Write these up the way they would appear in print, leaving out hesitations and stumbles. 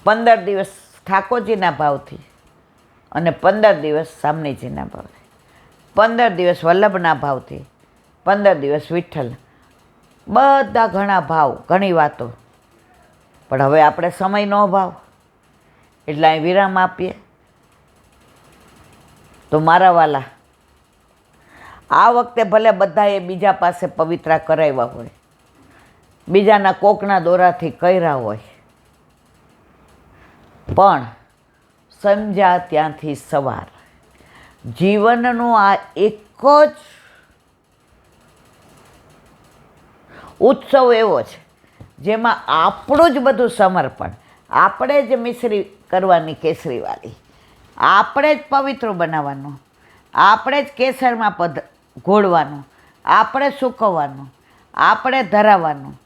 15 દિવસ ઠાકોરજીના ભાવથી અને 15 દિવસ સામણીજીના ભાવથી, 15 દિવસ વલ્લભના ભાવથી, 15 દિવસ વિઠ્ઠલ. બધા ઘણા ભાવ, ઘણી વાતો. પણ હવે આપણે સમયનો અભાવ એટલે અહીં વિરામ આપીએ. તો મારા વાલા, આ વખતે ભલે બધાએ બીજા પાસે પવિત્રા કરાવ્યા હોય, બીજાના કોકના દોરાથી કર્યા હોય, પણ સમજ્યા ત્યાંથી સવાર. જીવનનો આ એક જ ઉત્સવ એવો છે જેમાં આપણું જ બધું સમર્પણ, આપણે જ મિશ્રી કરવાની કેસરીવાળી, આપણે જ પવિત્ર બનાવવાનું, આપણે જ કેસરમાં ઘોળવાનું, આપણે સૂકવવાનું, આપણે ધરાવવાનું,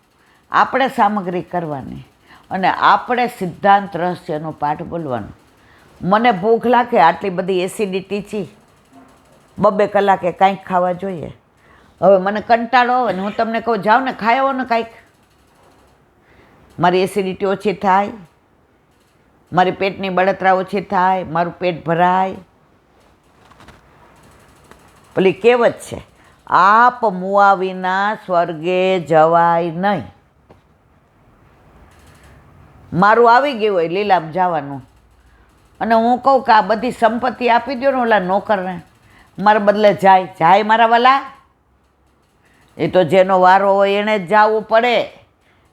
આપણે સામગ્રી કરવાની અને આપણે સિદ્ધાંત રહસ્યનો પાઠ બોલવાનું. મને ભૂખ લાગે, આટલી બધી એસિડિટી છે, 2 કલાકે કાંઈક ખાવા જોઈએ. હવે મને કંટાળો આવે ને હું તમને કહું જાઓ ને ખાઈ આવો ને કાંઈક, મારી એસિડિટી ઓછી થાય, મારી પેટની બળતરા ઓછી થાય, મારું પેટ ભરાય. પેલી કહેવત છે, આપ મુઆ વિના સ્વર્ગે જવાય નહીં. મારું આવી ગયું હોય લીલામ જવાનું અને હું કહું કે આ બધી સંપત્તિ આપી દો ને ઓલા નોકરને, મારા બદલે જાય મારા વાલા. એ તો જેનો વારો હોય એણે જ જવું પડે.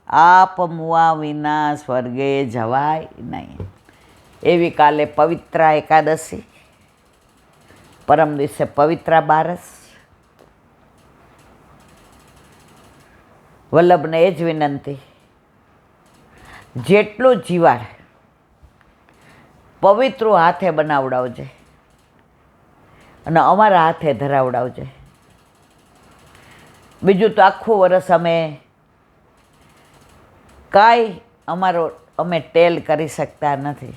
આપ મુઆ વિના સ્વર્ગે જવાય નહીં. એવી કાલે પવિત્રા એકાદશી, પરમ દિવસે પવિત્રા બારસ. વલ્લભને એ જ વિનંતી, જેટલું જીવાડ પવિત્ર હાથે બનાવડાવજે અને અમારા હાથે ધરાવડાવજે. બીજું તો આખું વરસ અમે કાંઈ અમે ટેલ કરી શકતા નથી.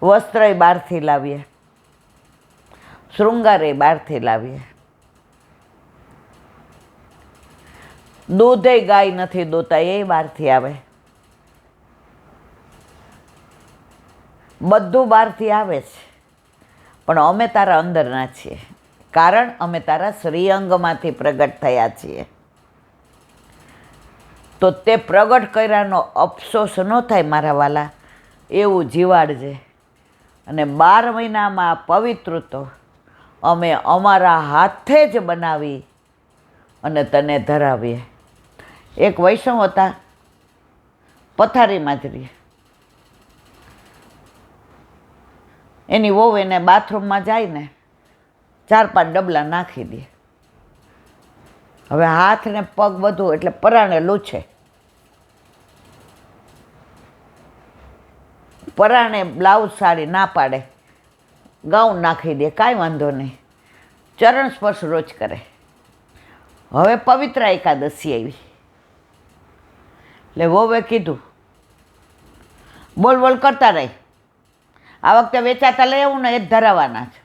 વસ્ત્રય બહારથી લાવીએ, શૃંગારે બહારથી લાવીએ, દૂધે ગાય નથી દોતા એ બહારથી આવે, બધું બહારથી આવે છે. પણ અમે તારા અંદરના છીએ, કારણ અમે તારા શ્રીઅંગમાંથી પ્રગટ થયા છીએ. તો તે પ્રગટ કર્યાનો અફસોસ ન થાય મારા વાલા, એવું જીવાડજે. અને 12 મહિનામાં પવિત્ર તો અમે અમારા હાથે જ બનાવી અને તને ધરાવીએ. એક વૈષ્ણવ હતા, પથારીમાં જ રહે. એની વહુ એને બાથરૂમમાં જાય ને 4-5 ડબલા નાખી દે. હવે હાથ ને પગ બધું એટલે પરાણે લૂછે, પરાણે બ્લાઉઝ સાડી ના પાડે, ગાઉન નાખી દે, કાંઈ વાંધો નહીં, ચરણ સ્પર્શ રોજ કરે. હવે પવિત્રા એકાદશી આવી એટલે વહુએ કીધું બોલ બોલ કરતા રહી, આ વખતે વેચાતા લઈ આવું ને એ જ ધરાવવાના છે.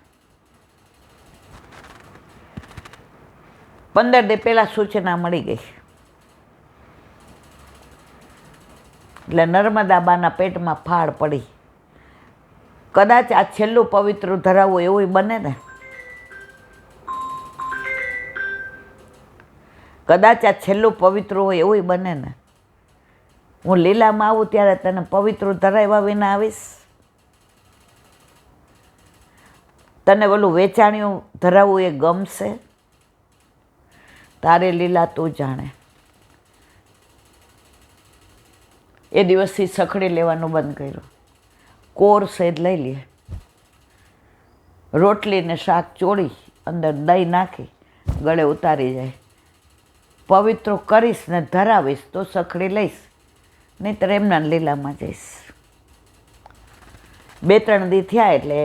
15 દી પહેલાં સૂચના મળી ગઈ એટલે નર્મદાબાના પેટમાં ફાળ પડી. કદાચ આ છેલ્લું પવિત્ર ધરાવવું એવું બને ને, કદાચ આ છેલ્લું પવિત્ર હોય એવું બને ને. હું લીલામાં આવું ત્યારે તને પવિત્ર ધરાવ્યા વિના આવીશ, તને ઓલું વેચાણિયું ધરાવવું એ ગમશે? તારે લીલા તું જાણે. એ દિવસથી સખડી લેવાનું બંધ કર્યું. કોર સેજ લઈ લે, રોટલી ને શાક ચોળી અંદર દહીં નાખી ગળે ઉતારી જાય. પવિત્ર કરીશ ને ધરાવીશ તો સખડી લઈશ, નહીંતર એમના લીલામાં જઈશ. 2-3 દી થયા એટલે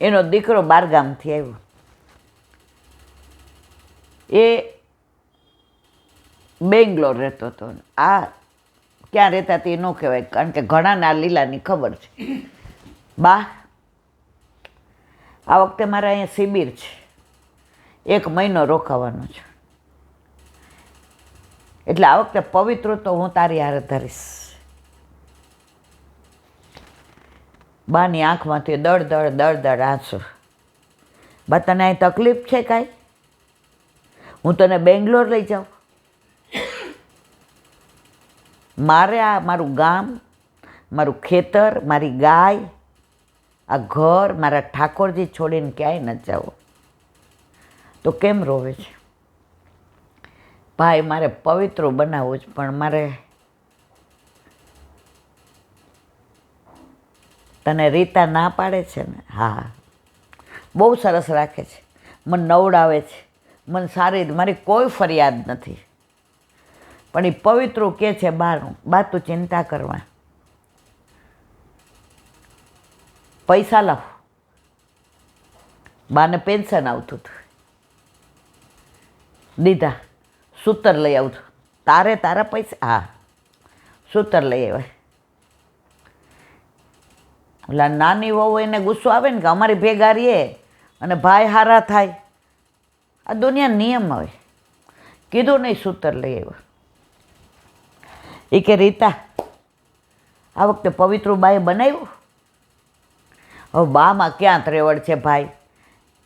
એનો દીકરો 12 ગામથી આવ્યો. એ બેંગ્લોર રહેતો હતો. આ ક્યાં રહેતા તે ન કહેવાય, કારણ કે ઘણાને આ લીલાની ખબર છે. બા, આ વખતે મારે અહીંયા શિબિર છે, 1 મહિનો રોકાવાનો છું. એટલે આ વખતે પવિત્ર તો હું તારી હારે ધરીશ. બાની આંખમાંથી દળ આંસુ. બા તને અહીં તકલીફ છે કાંઈ? હું તને બેંગ્લોર લઈ જાઉં? મારે આ મારું ગામ, મારું ખેતર, મારી ગાય, આ ઘર, મારા ઠાકોરજી છોડીને ક્યાંય ન જાઓ. તો કેમ રોવે છે? ભાઈ મારે પવિત્ર બનાવવું જ, પણ મારે તને રીતા ના પાડે છે ને? હા, બહુ સરસ રાખે છે, મને નવડાવે છે, મને સારી, મારી કોઈ ફરિયાદ નથી. પણ એ પવિત્ર કે છે બાનું, બા તું ચિંતા કરવા, પૈસા લાવ. બાને પેન્શન આવતું હતું, દીધા. સૂતર લઈ આવતું. તારા પૈસા? હા, સૂતર લઈ આવ્યા. એટલે નાની વહુ એને ગુસ્સો આવે ને કે અમારી ભેગા રહીએ અને ભાઈ હારા થાય. આ દુનિયા નિયમ હોય. કીધું નહીં, સૂતર લઈ આવ્યા. એ કે રીતા આ વખતે પવિત્ર બાએ બનાવ્યું? હવે બામાં ક્યાં ત્રેવડ છે ભાઈ?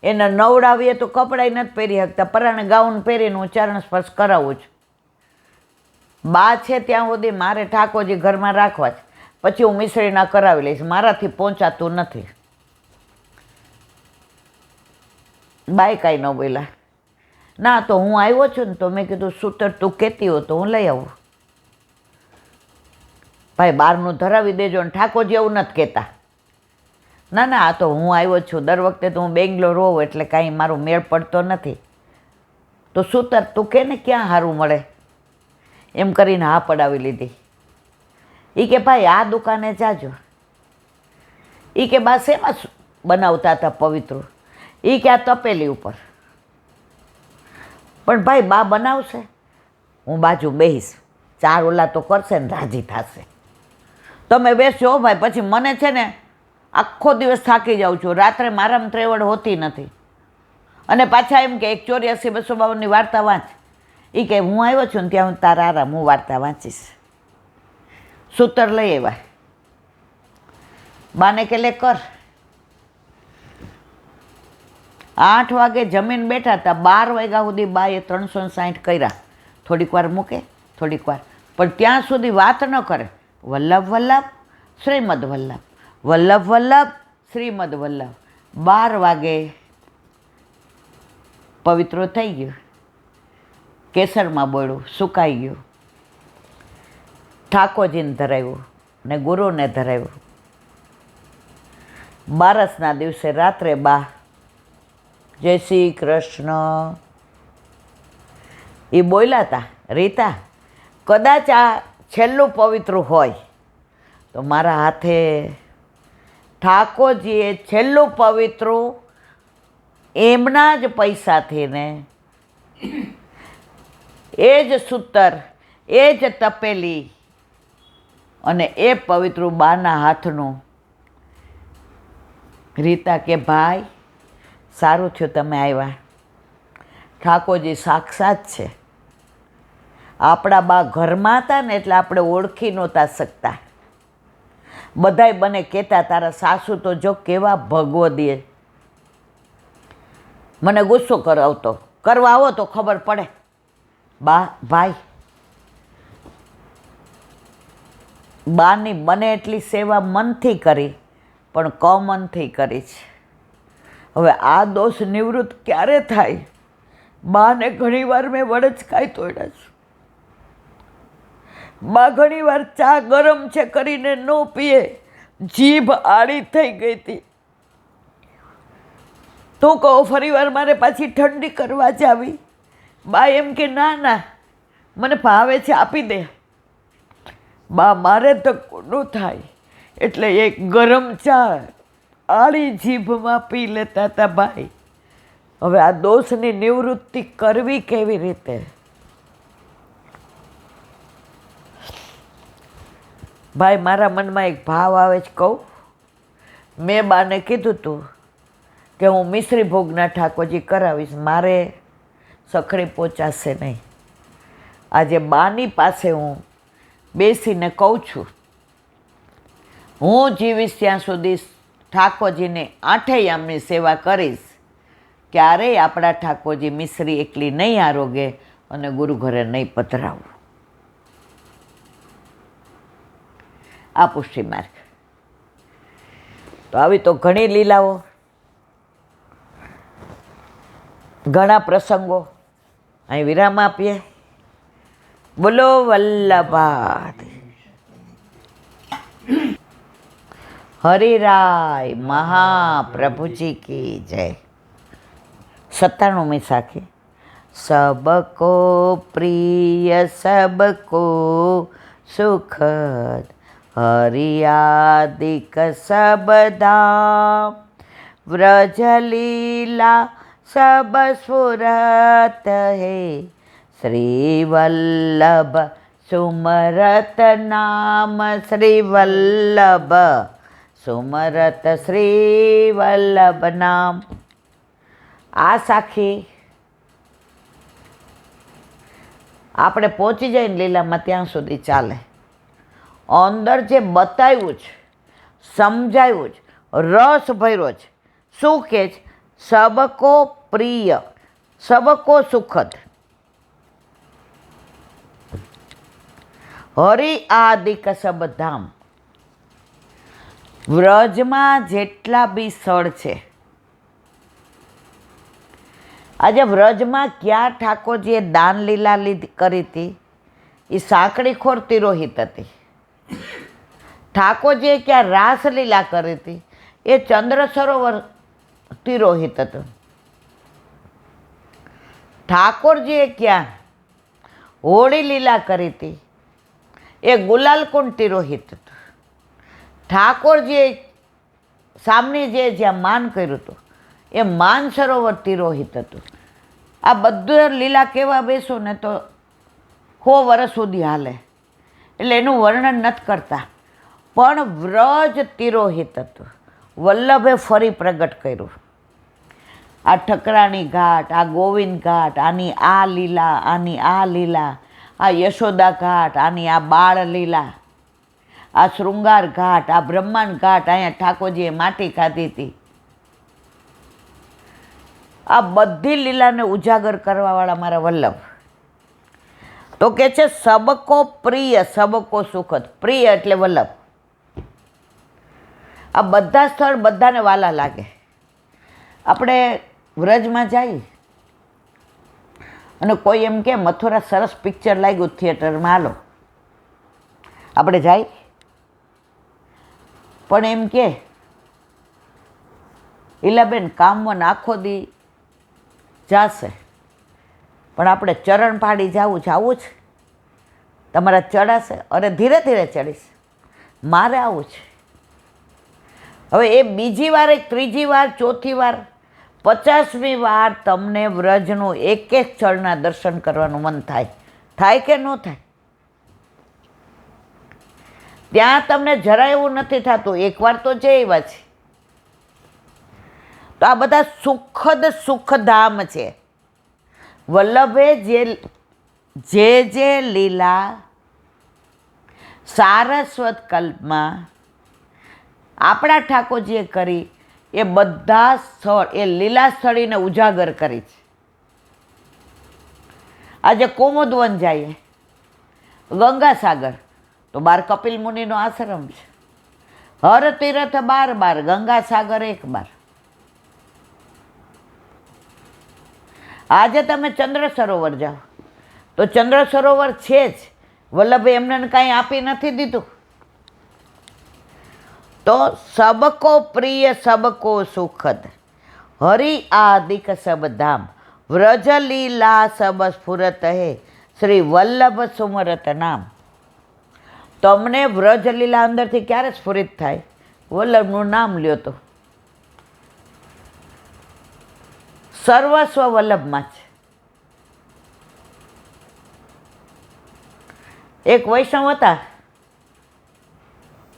એને નવડાવીએ તો કપડાં નથી પહેરી શકતા, પરાણે ગાઉન પહેરીને હું ચરણ સ્પર્શ કરાવું છું. બા છે ત્યાં સુધી મારે ઠાકોરજી ઘરમાં રાખવા છે, પછી હું મિશ્રીના કરાવી લઈશ, મારાથી પહોંચાતું નથી. બાય કાંઈ ન બોલ્યા. ના તો હું આવ્યો છું ને તો મેં કીધું સૂતર તું કહેતી હો તો હું લઈ આવું. ભાઈ બહારનું ધરાવી દેજો ને, ઠાકોરજી એવું નથી કહેતા. ના ના, આ તો હું આવ્યો છું, દર વખતે તો હું બેંગ્લોર હોઉં એટલે કાંઈ મારો મેળ પડતો નથી. તો સૂતર તું કે ને ક્યાં સારું મળે? એમ કરીને હા પડાવી લીધી. એ કે ભાઈ આ દુકાને જાજો. એ કે બા શેમાં બનાવતા હતા પવિત્ર? એ કે આ તપેલી ઉપર. પણ ભાઈ બા બનાવશે, હું બાજુ બેહીશ, 4 ઓલા તો કરશે ને રાજી થશે. તમે બેસજો ભાઈ, પછી મને છે ને આખો દિવસ થાકી જાઉં છું, રાત્રે મારામાં ત્રેવડ હોતી નથી. અને પાછા એમ કે 184-252ની વાર્તા વાંચ. એ કે હું આવ્યો છું ને ત્યાં હું તારા આરામ, હું વાર્તા વાંચીશ. સૂતર લઈ આવ્યા. બાને કે લે કર. 8 વાગે જમીન બેઠા હતા, 12 વાગ્યા સુધી બાએ 360 કર્યા. થોડીક વાર મૂકે, થોડીક વાર, પણ ત્યાં સુધી વાત ન કરે. વલ્લભ વલ્લભ શ્રીમદ વલ્લભ, વલ્લભ વલ્લભ શ્રીમદ વલ્લભ. 12 વાગે પવિત્ર થઈ ગયું. કેસરમાં બોળ્યું, સુકાઈ ગયું. ઠાકોરજીને ધરાવ્યું ને ગુરુને ધરાવ્યું. બારસના દિવસે રાત્રે બા જય શ્રી કૃષ્ણ એ બોલ્યા હતા. રીતા કદાચ આ છેલ્લું પવિત્ર હોય તો મારા હાથે ઠાકોરજીએ છેલ્લું પવિત્ર એમના જ પૈસાથી ને એ જ સૂતર, એ જ તપેલી અને એ પવિત્ર બાના હાથનું. રીતા કે ભાઈ સારું થયું તમે આવ્યા. ઠાકોરજી સાક્ષાત છે. આપણા બા ઘરમાં હતા ને એટલે આપણે ઓળખી નહોતા શકતા. બધાય બને કહેતા તારા સાસુ તો જો કેવા ભગવો દે. મને ગુસ્સો કરાવતો, કરવા આવો તો ખબર પડે. બા ભાઈ બાની બને એટલી સેવા મનથી કરી, પણ કમનથી કરી છે. હવે આ દોષ નિવૃત્ત ક્યારે થાય? બાને ઘણીવાર મેં વડચકાઈ તોડ્યા છે. બા ઘણીવાર ચા ગરમ છે કરીને ન પીએ, જીભ આડી થઈ ગઈ હતી. તું કહો ફરીવાર મારે પાછી ઠંડી કરવા જ આવી. બા એમ કે ના ના મને ભાવે છે આપી દે. બા મારે તો કોનું થાય એટલે એક ગરમ ચા આડી જીભમાં પી લેતા હતા ભાઈ. હવે આ દોષની નિવૃત્તિ કરવી કેવી રીતે? ભાઈ મારા મનમાં એક ભાવ આવે છે, કહું. મેં બાને કીધું તું કે હું મિશ્રી ભોગના ઠાકોરજી કરાવીશ, મારે સખડી પહોંચાશે નહીં. આજે બાની પાસે હું બેસીને કહું છું, હું જીવીશ ત્યાં સુધી ઠાકોરજીને આઠે યામની સેવા કરીશ. ક્યારેય આપણા ઠાકોરજી મિશ્રી એકલી નહીં આરોગે અને ગુરુ ઘરે નહીં પધરાવું. આ પુષ્ટિ માર્ગ. તો આવી તો ઘણી લીલાઓ, ઘણા પ્રસંગો. અહીં વિરામ આપીએ. બોલો વલ્લભા હરિરાય મહાપ્રભુજી કી જય. 97મી સાખી. સબકો પ્રિય સબકો સુખદ હરિયાદિક સબધામ વ્રજલીલા સબ સ્ફુરત હે શ્રી વલ્લભ સુમરત નામ શ્રી વલ્લભ સુમરત શ્રી વલ્લભ નામ. આ સાખી આપણે પહોંચી જાય ને લીલામાં ત્યાં સુધી ચાલે. અંદર જે બતાવ્યું છે, સમજાયું છે, રસ ભર્યો છે, શું કે છે? સબકો પ્રિય સબકો સુખદ હરિ આદિક સબધામ. વ્રજમાં જેટલા બી સ્થળ છે, આજે વ્રજમાં ક્યાં ઠાકોરજીએ દાન લીલા કરી હતી? એ સાંકડીખોર તિરોહિત હતી. ઠાકોરજીએ ક્યાં રાસલીલા કરી હતી? એ ચંદ્ર સરોવર તિરોહિત હતું. ઠાકોરજીએ ક્યાં હોળી લીલા કરી હતી? એ ગુલાલકુંડ તિરોહિત હતું. ઠાકોરજીએ સામનેજીએ જ્યાં માન કર્યું હતું એ માન સરોવર તિરોહિત હતું. આ બધું લીલા કહેવા બેસો ને તો 100 વર્ષ સુધી હાલે, એટલે એનું વર્ણન નથી કરતા. પણ વ્રજ તિરોહિત હતું. વલ્લભે ફરી પ્રગટ કર્યું. આ ઠકરાણી ઘાટ, આ ગોવિંદ ઘાટ, આની આ લીલા, આની આ લીલા, આ યશોદા ઘાટ, આની આ બાળ લીલા, આ શૃંગાર ઘાટ, આ બ્રહ્માંડ ઘાટ, અહીંયા ઠાકોરજીએ માટી ખાધી હતી. આ બધી લીલાને ઉજાગર કરવાવાળા મારા વલ્લભ. તો કે છે સબકો પ્રિય સબકો સુખદ. પ્રિય એટલે વલ્લભ. આ બધા સ્થળ બધાને વાલા લાગે. આપણે વ્રજમાં જઈએ અને કોઈ એમ કે મથુરા સરસ પિક્ચર લાગ્યું થિયેટરમાં, હાલો આપણે જાય. પણ એમ કે ઈલાબેન કામમાં આખો દી જાશે, પણ આપણે ચરણ પાડી જવું છે, આવું છે? તમારા ચડાશે? અરે ધીરે ધીરે ચડીશ, મારે આવું છે. હવે એ બીજી વાર, એક ત્રીજી વાર, ચોથી વાર, 50મી વાર તમને વ્રજનું એક એક સ્થળના દર્શન કરવાનું મન થાય. થાય કે ન થાય? ત્યાં તમને જરા એવું નથી થતું એકવાર તો જે એવા છે. તો આ બધા સુખદ સુખધામ છે. વલ્લભે જે લીલા સારસ્વત કલ્પમાં આપણા ઠાકોરજીએ કરી એ બધા સ્થળ, એ લીલા સ્થળીને ઉજાગર કરી છે. આજે કોમોદવન જઈએ, ગંગાસાગર, તો 12 કપિલ મુનિનો આશ્રમ છે. હર તીર્થ 12, ગંગાસાગર 1 આજે તમે ચંદ્ર સરોવર જાઓ તો ચંદ્ર સરોવર છે જ. વલ્લભે એમને કાંઈ આપી નથી દીધું. તો સબકો પ્રિય સબકો સુખદ હરિ આદિક સબધામ વ્રજ લીલા સબ સ્ફુરત હે શ્રી વલ્લભ સુમરત નામ. તમને વ્રજ લીલા અંદરથી ક્યારે સ્ફુરિત થાય? વલ્લભનું નામ લ્યો તો. સર્વસ્વ વલ્લભમાં છે. એક વૈષ્ણવ હતા,